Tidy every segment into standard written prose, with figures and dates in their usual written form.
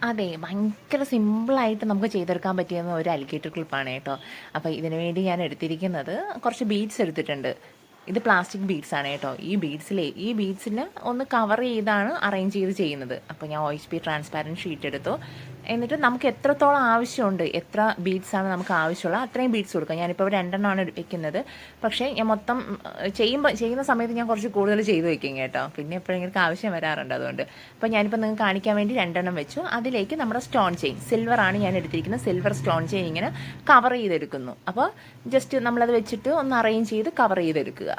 അതെ. ഭയങ്കര സിമ്പിളായിട്ട് നമുക്ക് ചെയ്തെടുക്കാൻ പറ്റിയ ഒരു അലിഗേറ്റർ ക്ലിപ്പാണ് കേട്ടോ. അപ്പോൾ ഇതിന് വേണ്ടി ഞാൻ എടുത്തിരിക്കുന്നത് കുറച്ച് ബീഡ്സ് എടുത്തിട്ടുണ്ട്. ഇത് പ്ലാസ്റ്റിക് ബീഡ്സ് ആണ് കേട്ടോ. ഈ ബീഡ്സിൽ ഒന്ന് കവർ ചെയ്താണ് അറേഞ്ച് ചെയ്ത് ചെയ്യുന്നത്. അപ്പോൾ ഞാൻ OHP ട്രാൻസ്പാരൻറ്റ് ഷീറ്റ് എടുത്തു. എന്നിട്ട് നമുക്ക് എത്രത്തോളം ആവശ്യമുണ്ട്, എത്ര ബീഡ്സാണ് നമുക്ക് ആവശ്യമുള്ളത് അത്രയും ബീഡ്സ് കൊടുക്കുക. ഞാനിപ്പോൾ 2 വെക്കുന്നത്. പക്ഷേ ഞാൻ മൊത്തം ചെയ്യുന്ന സമയത്ത് ഞാൻ കുറച്ച് കൂടുതൽ ചെയ്ത് വെക്കും കേട്ടോ. പിന്നെ എപ്പോഴെങ്കിലും ആവശ്യം വരാറുണ്ട് അതുകൊണ്ട്. അപ്പോൾ ഞാനിപ്പോൾ നിങ്ങൾക്ക് കാണിക്കാൻ വേണ്ടി 2 വെച്ചു. അതിലേക്ക് നമ്മുടെ സ്റ്റോൺ ചെയിൻ, സിൽവറാണ് ഞാൻ എടുത്തിരിക്കുന്നത്. സിൽവർ സ്റ്റോൺ ചെയിൻ ഇങ്ങനെ കവർ ചെയ്തെടുക്കുന്നു. അപ്പോൾ ജസ്റ്റ് നമ്മളത് വെച്ചിട്ട് ഒന്ന് അറേഞ്ച് ചെയ്ത് കവർ ചെയ്തെടുക്കുക.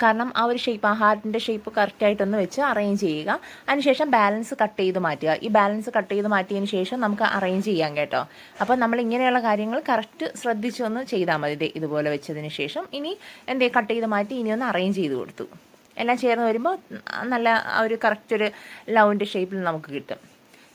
കാരണം ആ ഒരു ഷേപ്പ്, ആ ഹാർട്ടിൻ്റെ ഷേപ്പ് കറക്റ്റായിട്ടൊന്ന് വെച്ച് അറേഞ്ച് ചെയ്യുക. അതിനുശേഷം ബാലൻസ് കട്ട് ചെയ്ത് മാറ്റുക. ഈ ബാലൻസ് കട്ട് ചെയ്ത് മാറ്റിയതിന് ശേഷം നമുക്ക് അറേഞ്ച് ചെയ്യാം കേട്ടോ. അപ്പോൾ നമ്മൾ ഇങ്ങനെയുള്ള കാര്യങ്ങൾ കറക്റ്റ് ശ്രദ്ധിച്ചൊന്ന് ചെയ്താൽ മതി. ഇതുപോലെ വെച്ചതിന് ശേഷം ഇനി കട്ട് ചെയ്ത് മാറ്റി ഇനി ഒന്ന് അറേഞ്ച് ചെയ്ത് കൊടുത്തു. എല്ലാം ചേർന്ന് വരുമ്പോൾ നല്ല ഒരു കറക്റ്റ് ഒരു ലൗവിൻ്റെ ഷേപ്പിൽ നമുക്ക് കിട്ടും.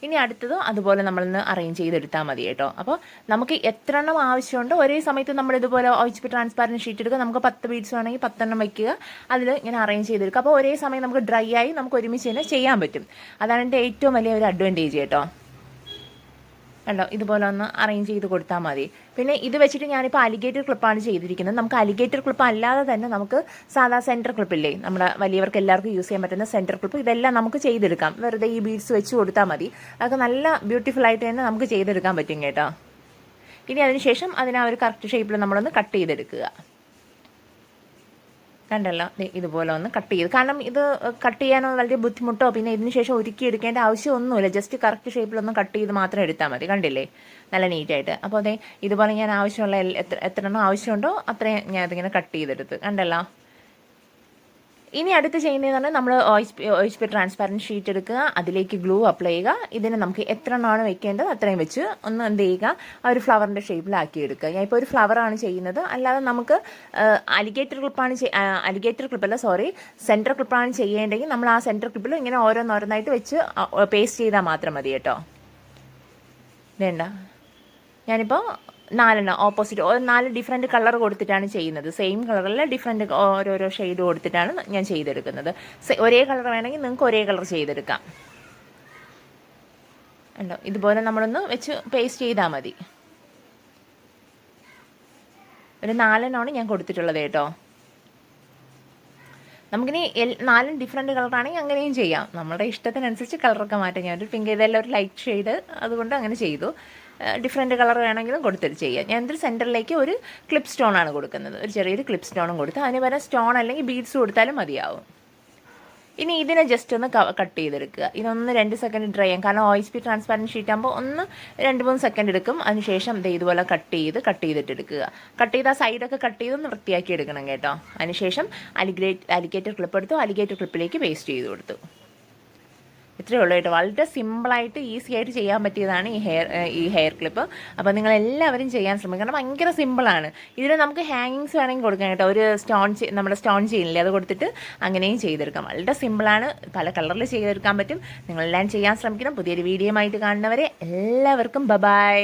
ഇനി അടുത്തത് അതുപോലെ നമ്മളൊന്ന് അറേഞ്ച് ചെയ്തെടുത്താൽ മതി കേട്ടോ. അപ്പോൾ നമുക്ക് എത്ര എണ്ണം ആവശ്യമുണ്ടോ ഒരേ സമയത്ത് നമ്മൾ ഇതുപോലെ OHP ട്രാൻസ്പാരൻറ്റ് ഷീറ്റ് എടുക്കുക. നമുക്ക് 10 ബീഡ്സ് വേണമെങ്കിൽ 10 വയ്ക്കുക. അതിൽ ഇങ്ങനെ അറേഞ്ച് ചെയ്തെടുക്കുക. അപ്പോൾ ഒരേ സമയം നമുക്ക് ഡ്രൈ ആയി നമുക്ക് ഒരുമിച്ച് തന്നെ ചെയ്യാൻ പറ്റും. അതാണ് എൻ്റെ ഏറ്റവും വലിയ ഒരു അഡ്വാൻറ്റേജ് കേട്ടോ. കണ്ടോ, ഇതുപോലെ ഒന്ന് അറേഞ്ച് ചെയ്ത് കൊടുത്താൽ മതി. പിന്നെ ഇത് വെച്ചിട്ട് ഞാനിപ്പോൾ അലിഗേറ്റർ ക്ലിപ്പാണ് ചെയ്തിരിക്കുന്നത്. നമുക്ക് അലിഗേറ്റർ ക്ലിപ്പ് അല്ലാതെ തന്നെ നമുക്ക് സാധാ സെൻറ്റർ ക്ലിപ്പില്ലേ, നമ്മുടെ വലിയവർക്ക് എല്ലാവർക്കും യൂസ് ചെയ്യാൻ പറ്റുന്ന സെൻറ്റർ ക്ലിപ്പ്, ഇതെല്ലാം നമുക്ക് ചെയ്തെടുക്കാം. വെറുതെ ഈ ബീഡ്സ് വെച്ച് കൊടുത്താൽ മതി. അതൊക്കെ നല്ല ബ്യൂട്ടിഫുൾ ആയിട്ട് തന്നെ നമുക്ക് ചെയ്തെടുക്കാൻ പറ്റും കേട്ടോ. ഇനി അതിനുശേഷം അതിനെ ഒരു കറക്റ്റ് ഷേപ്പിൽ നമ്മളൊന്ന് കട്ട് ചെയ്തെടുക്കുക. കണ്ടല്ലോ, ഇതുപോലെ ഒന്ന് കട്ട് ചെയ്ത്. കാരണം ഇത് കട്ട് ചെയ്യാനോ വളരെ ബുദ്ധിമുട്ടോ പിന്നെ ഇതിന് ശേഷം ഒരുക്കി എടുക്കേണ്ട ആവശ്യമൊന്നുമില്ല. ജസ്റ്റ് കറക്റ്റ് ഷേപ്പിലൊന്ന് കട്ട് ചെയ്ത് മാത്രം എടുത്താൽ മതി. കണ്ടില്ലേ, നല്ല നീറ്റായിട്ട്. അപ്പോൾ ഇതുപോലെ ഞാൻ ആവശ്യമുള്ള എത്ര എണ്ണം ആവശ്യമുണ്ടോ അത്രയും ഞാൻ ഇതിങ്ങനെ കട്ട് ചെയ്തെടുത്ത്. കണ്ടല്ലോ. ഇനി അടുത്ത് ചെയ്യുന്നതെന്ന് പറഞ്ഞാൽ നമ്മൾ OHP ട്രാൻസ്പാരൻറ്റ് ഷീറ്റ് എടുക്കുക, അതിലേക്ക് ഗ്ലൂ അപ്ലൈ ചെയ്യുക. ഇതിന് നമുക്ക് എത്ര എണ്ണമാണ് വെക്കേണ്ടത് അത്രയും വെച്ച് ഒന്ന് ചെയ്യുക, ആ ഒരു ഫ്ലവറിൻ്റെ ഷേപ്പിലാക്കി എടുക്കുക. ഞാൻ ഇപ്പോൾ ഒരു ഫ്ലവറാണ് ചെയ്യുന്നത്. അല്ലാതെ നമുക്ക് അലിഗേറ്റർ ക്ലിപ്പല്ല, സെൻറ്റർ ക്ലിപ്പാണ് ചെയ്യേണ്ടെങ്കിൽ നമ്മൾ ആ സെൻറ്റർ ക്ലിപ്പിൽ ഇങ്ങനെ ഓരോന്നോരോന്നായിട്ട് വെച്ച് പേസ്റ്റ് ചെയ്താൽ മാത്രം മതി കേട്ടോ. വേണ്ട, ഞാനിപ്പോൾ 4 ഓപ്പോസിറ്റ് 4 ഡിഫറെൻറ്റ് കളർ കൊടുത്തിട്ടാണ് ചെയ്യുന്നത്. സെയിം കളറിൽ ഡിഫറെൻറ്റ് ഓരോരോ ഷെയ്ഡ് കൊടുത്തിട്ടാണ് ഞാൻ ചെയ്തെടുക്കുന്നത്. ഒരേ കളർ വേണമെങ്കിൽ നിങ്ങൾക്ക് ഒരേ കളർ ചെയ്തെടുക്കാം. ഉണ്ടോ, ഇതുപോലെ നമ്മളൊന്ന് വെച്ച് പേസ്റ്റ് ചെയ്താൽ മതി. ഒരു 4 ഞാൻ കൊടുത്തിട്ടുള്ളത് കേട്ടോ. നമുക്കിനി 4 ഡിഫറെൻറ്റ് കളറാണെങ്കിൽ അങ്ങനെയും ചെയ്യാം. നമ്മുടെ ഇഷ്ടത്തിനനുസരിച്ച് കളറൊക്കെ മാറ്റാം. ഞാനൊരു പിങ്ക് ഇതെല്ലാം ഒരു ലൈറ്റ് ഷെയ്ഡ്, അതുകൊണ്ട് അങ്ങനെ ചെയ്തു. ഡിഫറെൻറ്റ് കളർ വേണമെങ്കിലും കൊടുത്തിട്ട് ചെയ്യാം. ഞാനൊരു സെൻറ്ററിലേക്ക് ഒരു ക്ലിപ്പ് സ്റ്റോണാണ് കൊടുക്കുന്നത്. ഒരു ചെറിയൊരു ക്ലിപ്പ് സ്റ്റോണും കൊടുത്ത് അതിന് പകരം സ്റ്റോൺ അല്ലെങ്കിൽ ബീഡ്സ് കൊടുത്താലും മതിയാവും. ഇനി ഇതിനെ ജസ്റ്റ് ഒന്ന് കട്ട് ചെയ്തെടുക്കുക. ഇതൊന്ന് 2 സെക്കൻഡ് ഡ്രൈ ചെയ്യാം. കാരണം OHP ട്രാൻസ്പാരൻറ്റ് ഷീറ്റ് ആകുമ്പോൾ ഒന്ന് 2-3 സെക്കൻഡ് എടുക്കും. അതിനുശേഷം ഇതുപോലെ കട്ട് ചെയ്തിട്ട് എടുക്കുക. കട്ട് ചെയ്ത് ആ സൈഡൊക്കെ കട്ട് ചെയ്തൊന്ന് വൃത്തിയാക്കി എടുക്കണം കേട്ടോ. അതിനുശേഷം അലിഗേറ്റർ ക്ലിപ്പ് എടുത്തു, അലിഗേറ്റർ ക്ലിപ്പിലേക്ക് പേസ്റ്റ് ചെയ്ത് കൊടുത്തു. ഇത്രയേ ഉള്ളൂ കേട്ടോ. വളരെ സിമ്പിളായിട്ട് ഈസി ആയിട്ട് ചെയ്യാൻ പറ്റിയതാണ് ഈ ഹെയർ ക്ലിപ്പ്. അപ്പോൾ നിങ്ങളെല്ലാവരും ചെയ്യാൻ ശ്രമിക്കണം. ഭയങ്കര സിമ്പിളാണ്. ഇതിൽ നമുക്ക് ഹാങ്ങിങ്സ് വേണമെങ്കിൽ കൊടുക്കാം കേട്ടോ. ഒരു നമ്മുടെ സ്റ്റോൺ ചെയിനില്ലേ, അത് കൊടുത്തിട്ട് അങ്ങനെയും ചെയ്തെടുക്കാം. വളരെ സിമ്പിളാണ്. പല കളറിൽ ചെയ്തെടുക്കാൻ പറ്റും. നിങ്ങളെല്ലാം ചെയ്യാൻ ശ്രമിക്കണം. പുതിയൊരു വീഡിയോ ആയിട്ട് കാണുന്നവരെ എല്ലാവർക്കും ബൈ.